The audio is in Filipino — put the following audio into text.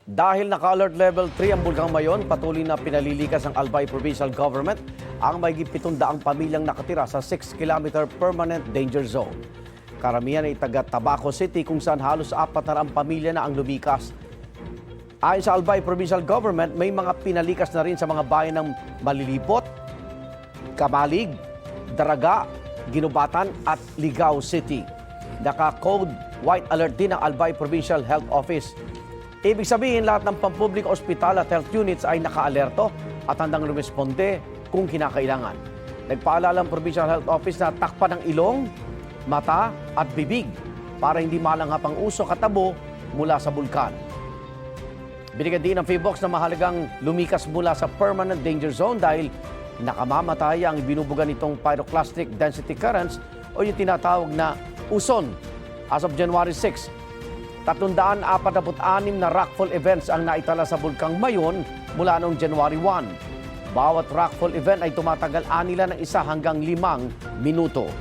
Dahil naka-alert level 3 ang Bulkang Mayon, patuloy na pinalilikas ng Albay Provincial Government ang mahigit 700 pamilyang nakatira sa 6-kilometer permanent danger zone. Karamihan ay taga Tabaco City kung saan halos 400 pamilya na ang lumikas. Ayon sa Albay Provincial Government, may mga pinalikas na rin sa mga bayan ng Malilipot, Kamalig, Daraga, Ginubatan at Ligao City. Naka-code white alert din ang Albay Provincial Health Office. Ibig sabihin, lahat ng pampublikong ospital at health units ay naka-alerto at handang rumisponde kung kinakailangan. Nagpaalala ang Provincial Health Office na takpan ng ilong, mata at bibig para hindi malanghap ang usok at tabo mula sa bulkan. Binigyan din ng PHIVOLCS na mahalagang lumikas mula sa permanent danger zone dahil nakamamatay ang binubuga nitong pyroclastic density currents o yung tinatawag na uson. As of January 6, 346 na rockfall events ang naitala sa Bulkang Mayon mula noong January 1. Bawat rockfall event ay tumatagal anila ng 1 hanggang 5 minuto.